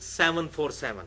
747।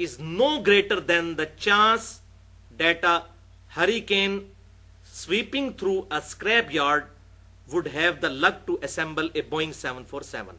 is no greater than the chance that a hurricane sweeping through a scrapyard would have the luck to assemble a Boeing 747।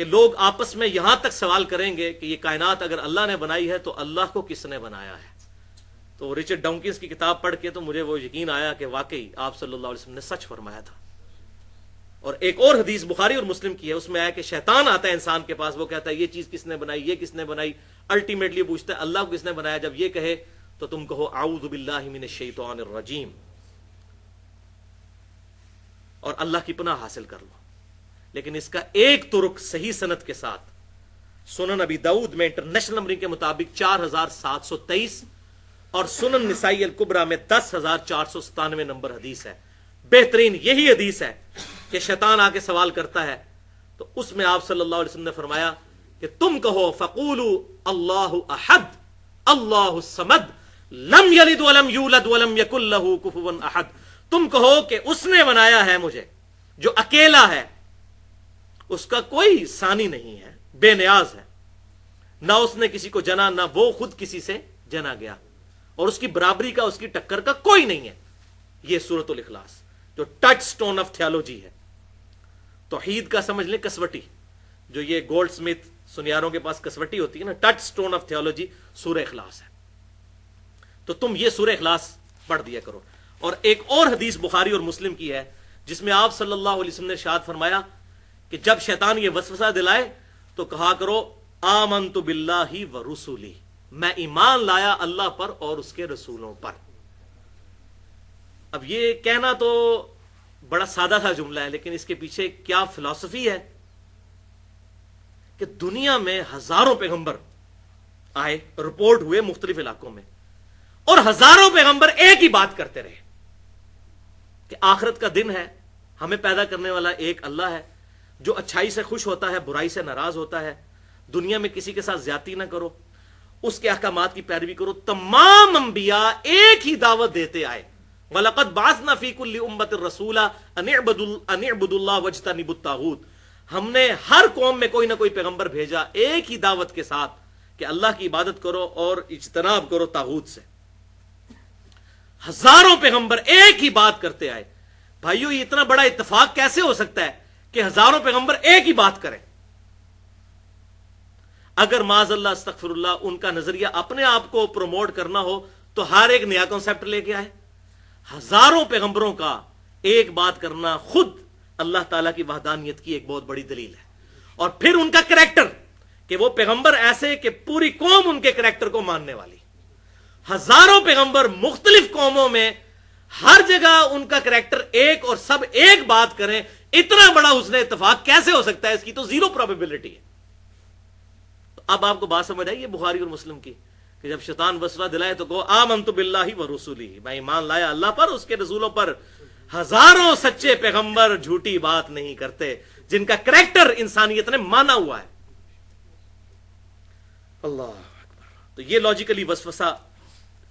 کہ لوگ آپس میں یہاں تک سوال کریں گے کہ یہ کائنات اگر اللہ نے بنائی ہے تو اللہ کو کس نے بنایا ہے. تو رچرڈ ڈاؤکنز کی کتاب پڑھ کے تو مجھے وہ یقین آیا کہ واقعی آپ صلی اللہ علیہ وسلم نے سچ فرمایا تھا. اور ایک اور حدیث بخاری اور مسلم کی ہے، اس میں آیا کہ شیطان آتا ہے انسان کے پاس، وہ کہتا ہے یہ چیز کس نے بنائی، یہ کس نے بنائی. الٹیمیٹلی پوچھتا ہے اللہ کو کس نے بنایا. جب یہ کہے تو تم کہو اعوذ باللہ من الشیطان الرجیم اور اللہ کی پناہ حاصل کر لو. لیکن اس کا ایک ترک صحیح سند کے ساتھ سنن ابی داؤد میں انٹرنیشنل نمبرنگ کے مطابق 4723 اور سنن نسائی الکبریٰ میں 10497 نمبر حدیث ہے. بہترین یہی حدیث ہے کہ شیطان آ کے سوال کرتا ہے تو اس میں آپ صلی اللہ علیہ وسلم نے فرمایا کہ تم کہو فقولوا اللہ احد اللہ الصمد لم یلد ولم یولد ولم یکن لہ کفوا احد. تم کہو کہ اس نے بنایا ہے مجھے جو اکیلا ہے، اس کا کوئی ثانی نہیں ہے، بے نیاز ہے، نہ اس نے کسی کو جنا نہ وہ خود کسی سے جنا گیا، اور اس کی برابری کا اس کی ٹکر کا کوئی نہیں ہے. یہ سورۃ الاخلاص جو ٹچ سٹون آف تھیالوجی ہے، توحید کا سمجھ لیں کسوٹی، جو یہ گولڈ سمتھ سنیاروں کے پاس کسوٹی ہوتی ہے نا، ٹچ سٹون آف تھیالوجی سورہ اخلاص ہے. تو تم یہ سورہ اخلاص پڑھ دیا کرو. اور ایک اور حدیث بخاری اور مسلم کی ہے جس میں آپ صلی اللہ علیہ وسلم نے ارشاد فرمایا کہ جب شیطان یہ وسوسہ دلائے تو کہا کرو آمنت باللہ ورسولہ، میں ایمان لایا اللہ پر اور اس کے رسولوں پر. اب یہ کہنا تو بڑا سادہ تھا جملہ ہے، لیکن اس کے پیچھے کیا فلسفی ہے کہ دنیا میں ہزاروں پیغمبر آئے، رپورٹ ہوئے مختلف علاقوں میں، اور ہزاروں پیغمبر ایک ہی بات کرتے رہے کہ آخرت کا دن ہے، ہمیں پیدا کرنے والا ایک اللہ ہے جو اچھائی سے خوش ہوتا ہے، برائی سے ناراض ہوتا ہے، دنیا میں کسی کے ساتھ زیادتی نہ کرو، اس کے احکامات کی پیروی کرو. تمام انبیاء ایک ہی دعوت دیتے آئے. وَلَقَدْ بَعَثْنَا فِي كُلِّ أُمَّةٍ رَسُولًا أَنِ اعْبُدُوا اللَّهَ وَاجْتَنِبُوا الطَّاغُوتَ. ہم نے ہر قوم میں کوئی نہ کوئی پیغمبر بھیجا ایک ہی دعوت کے ساتھ کہ اللہ کی عبادت کرو اور اجتناب کرو طاغوت سے. ہزاروں پیغمبر ایک ہی بات کرتے آئے. بھائیو یہ اتنا بڑا اتفاق کیسے ہو سکتا ہے کہ ہزاروں پیغمبر ایک ہی بات کریں؟ اگر معاذ اللہ استغفر اللہ ان کا نظریہ اپنے آپ کو پروموٹ کرنا ہو تو ہر ایک نیا کانسیپٹ لے کے آئے. ہزاروں پیغمبروں کا ایک بات کرنا خود اللہ تعالیٰ کی وحدانیت کی ایک بہت بڑی دلیل ہے. اور پھر ان کا کریکٹر کہ وہ پیغمبر ایسے کہ پوری قوم ان کے کریکٹر کو ماننے والی. ہزاروں پیغمبر مختلف قوموں میں ہر جگہ ان کا کریکٹر ایک اور سب ایک بات کریں. اتنا بڑا حسن اتفاق کیسے ہو سکتا ہے؟ اس کی تو زیرو پروبیبلٹی ہے. اب آپ کو بات سمجھ آئی ہے بخاری اور مسلم کی کہ جب شیطان وسوسہ دلائے تو کہو آمنت باللہ ورسولہ، میں ایمان لایا اللہ پر اس کے رسولوں پر. ہزاروں سچے پیغمبر جھوٹی بات نہیں کرتے جن کا کریکٹر انسانیت نے مانا ہوا ہے. اللہ اکبر. تو یہ لاجیکلی وسوسہ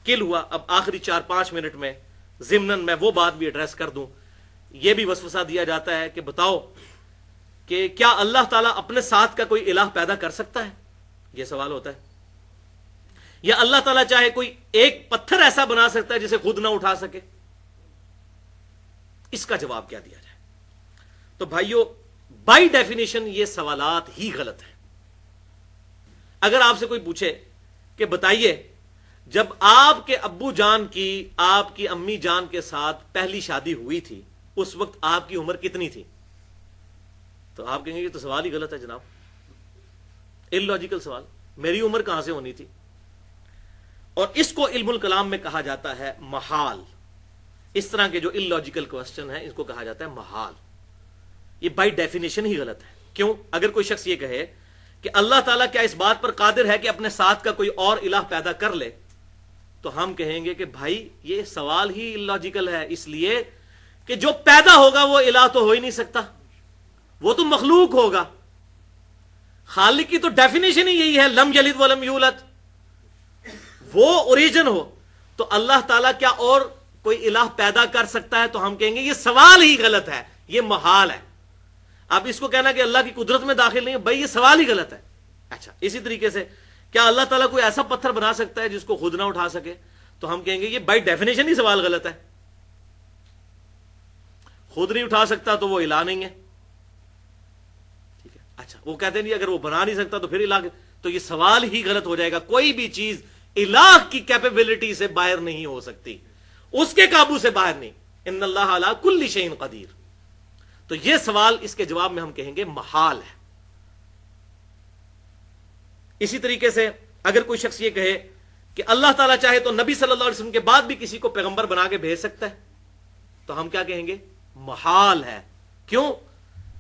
کل ہوا. اب آخری 4-5 منٹ میں ضمناً میں وہ بات بھی ایڈریس کر دوں. یہ بھی وسوسہ دیا جاتا ہے کہ بتاؤ کہ کیا اللہ تعالیٰ اپنے ساتھ کا کوئی الہ پیدا کر سکتا ہے؟ یہ سوال ہوتا ہے. یا اللہ تعالیٰ چاہے کوئی ایک پتھر ایسا بنا سکتا ہے جسے خود نہ اٹھا سکے؟ اس کا جواب کیا دیا جائے؟ تو بھائیو بائی ڈیفینیشن یہ سوالات ہی غلط ہیں. اگر آپ سے کوئی پوچھے کہ بتائیے جب آپ کے ابو جان کی آپ کی امی جان کے ساتھ پہلی شادی ہوئی تھی اس وقت آپ کی عمر کتنی تھی؟ تو آپ کہیں گے یہ تو سوال ہی غلط ہے جناب، اللاجیکل سوال، میری عمر کہاں سے ہونی تھی؟ اور اس کو علم الکلام میں کہا جاتا ہے محال. اس طرح کے جو اللاجیکل کوسچن ہیں اس کو کہا جاتا ہے محال. یہ بائی ڈیفینیشن ہی غلط ہے. کیوں؟ اگر کوئی شخص یہ کہے کہ اللہ تعالیٰ کیا اس بات پر قادر ہے کہ اپنے ساتھ کا کوئی اور الہ پیدا کر لے، تو ہم کہیں گے کہ بھائی یہ سوال ہی اللاجیکل ہے، اس لیے کہ جو پیدا ہوگا وہ الہ تو ہو ہی نہیں سکتا، وہ تو مخلوق ہوگا. خالق کی تو ڈیفینیشن ہی یہی ہے لم یلد ولم یولد، وہ اوریجن ہو. تو اللہ تعالیٰ کیا اور کوئی الہ پیدا کر سکتا ہے؟ تو ہم کہیں گے یہ سوال ہی غلط ہے، یہ محال ہے. اب اس کو کہنا کہ اللہ کی قدرت میں داخل نہیں ہے، بھائی یہ سوال ہی غلط ہے. اچھا اسی طریقے سے کیا اللہ تعالیٰ کوئی ایسا پتھر بنا سکتا ہے جس کو خود نہ اٹھا سکے؟ تو ہم کہیں گے یہ بائی ڈیفینیشن ہی سوال غلط ہے. خود نہیں اٹھا سکتا تو وہ الہ نہیں ہے. ٹھیک ہے. اچھا وہ کہتے ہیں نہیں اگر وہ بنا نہیں سکتا تو پھر الہ، تو یہ سوال ہی غلط ہو جائے گا. کوئی بھی چیز الہ کی کیپیبلٹی سے باہر نہیں ہو سکتی، اس کے قابو سے باہر نہیں. ان اللہ علی کل شیء قدیر. تو یہ سوال اس کے جواب میں ہم کہیں گے محال ہے. اسی طریقے سے اگر کوئی شخص یہ کہے کہ اللہ تعالیٰ چاہے تو نبی صلی اللہ علیہ وسلم کے بعد بھی کسی کو پیغمبر بنا کے بھیج سکتا ہے، تو ہم کیا کہیں گے؟ محال ہے. کیوں؟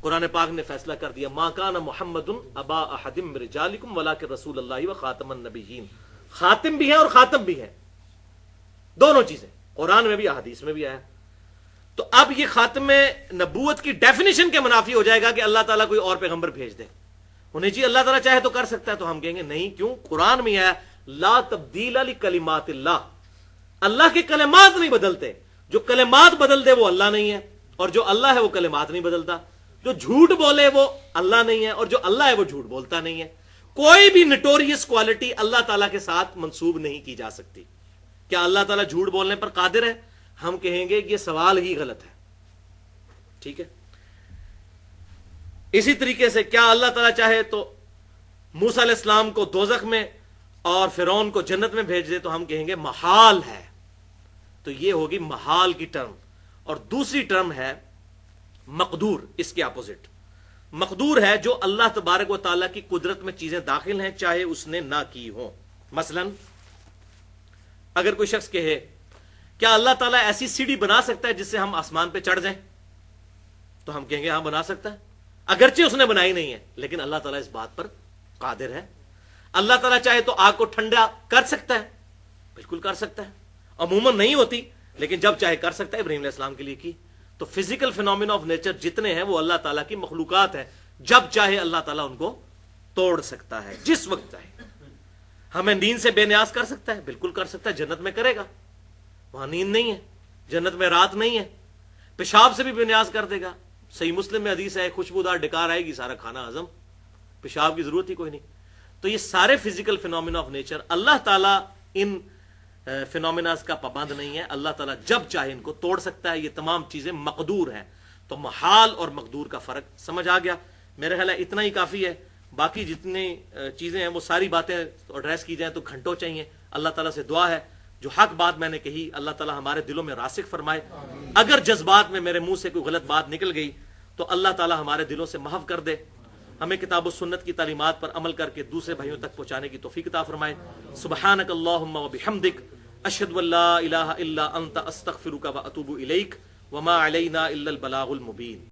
قرآن پاک نے فیصلہ کر دیا ما کان محمد ابا احد من رجالکم ولکن رسول اللہ وخاتم النبیین. خاتم بھی ہے اور خاتم بھی ہے، دونوں چیزیں قرآن میں بھی احادیث میں بھی آیا. تو اب یہ خاتم نبوت کی ڈیفینیشن کے منافی ہو جائے گا کہ اللہ تعالیٰ کوئی اور پیغمبر بھیج دے. انہیں جی اللہ تعالیٰ چاہے تو کر سکتا ہے، تو ہم کہیں گے نہیں. کیوں؟ قرآن میں آیا لا تبدیل لکلمات اللہ، اللہ کے کلمات نہیں بدلتے. جو کلمات بدل دے وہ اللہ نہیں ہے، اور جو اللہ ہے وہ کلمات نہیں بدلتا. جو جھوٹ بولے وہ اللہ نہیں ہے، اور جو اللہ ہے وہ جھوٹ بولتا نہیں ہے. کوئی بھی نٹوریس کوالٹی اللہ تعالیٰ کے ساتھ منسوب نہیں کی جا سکتی. کیا اللہ تعالیٰ جھوٹ بولنے پر قادر ہے؟ ہم کہیں گے کہ یہ سوال ہی غلط ہے. ٹھیک ہے. اسی طریقے سے کیا اللہ تعالیٰ چاہے تو موسیٰ علیہ السلام کو دوزخ میں اور فرعون کو جنت میں بھیج دے؟ تو ہم کہیں گے محال ہے. تو یہ ہوگی محال کی ٹرم. اور دوسری ٹرم ہے مقدور، اس کے اپوزٹ. مقدور ہے جو اللہ تبارک و تعالیٰ کی قدرت میں چیزیں داخل ہیں چاہے اس نے نہ کی ہوں. مثلا اگر کوئی شخص کہے کیا اللہ تعالیٰ ایسی سیڑھی بنا سکتا ہے جس سے ہم آسمان پہ چڑھ جائیں؟ تو ہم کہیں گے ہاں بنا سکتا ہے، اگرچہ اس نے بنائی نہیں ہے لیکن اللہ تعالیٰ اس بات پر قادر ہے. اللہ تعالیٰ چاہے تو آگ کو ٹھنڈا کر سکتا ہے، بالکل کر سکتا ہے. عموماً نہیں ہوتی لیکن جب چاہے کر سکتا ہے. ابراہیم علیہ السلام کے لیے کی. تو فزیکل فینومینا آف نیچر جتنے ہیں وہ اللہ تعالیٰ کی مخلوقات ہیں، جب چاہے اللہ تعالیٰ ان کو توڑ سکتا ہے جس وقت چاہے. ہمیں نیند سے بے نیاز کر سکتا ہے، بالکل کر سکتا ہے. جنت میں کرے گا، وہاں نیند نہیں ہے، جنت میں رات نہیں ہے. پیشاب سے بھی بے نیاز کر دے گا. صحیح مسلم میں حدیث ہے خوشبودار ڈکار آئے گی سارا کھانا ہضم، پیشاب کی ضرورت ہی کوئی نہیں. تو یہ سارے فزیکل فینومینا آف نیچر اللہ تعالیٰ ان فینومیناز کا پابند نہیں ہے. اللہ تعالیٰ جب چاہے ان کو توڑ سکتا ہے. یہ تمام چیزیں مقدور ہیں. تو محال اور مقدور کا فرق سمجھ آ گیا. میرے خیال ہے اتنا ہی کافی ہے. باقی جتنی چیزیں ہیں وہ ساری باتیں ایڈریس کی جائیں تو گھنٹوں چاہیے. اللہ تعالیٰ سے دعا ہے جو حق بات میں نے کہی اللہ تعالیٰ ہمارے دلوں میں راسخ فرمائے. اگر جذبات میں میرے منہ سے کوئی غلط بات نکل گئی تو اللہ تعالیٰ ہمارے دلوں سے محو کر دے. ہمیں کتاب و سنت کی تعلیمات پر عمل کر کے دوسرے بھائیوں تک پہنچانے کی توفیق عطا فرمائے. سبحانک اللہم و بحمدک اشہد ان لا الہ الا انت استغفرک و اتوب الیک وما علینا الا البلاغ المبین.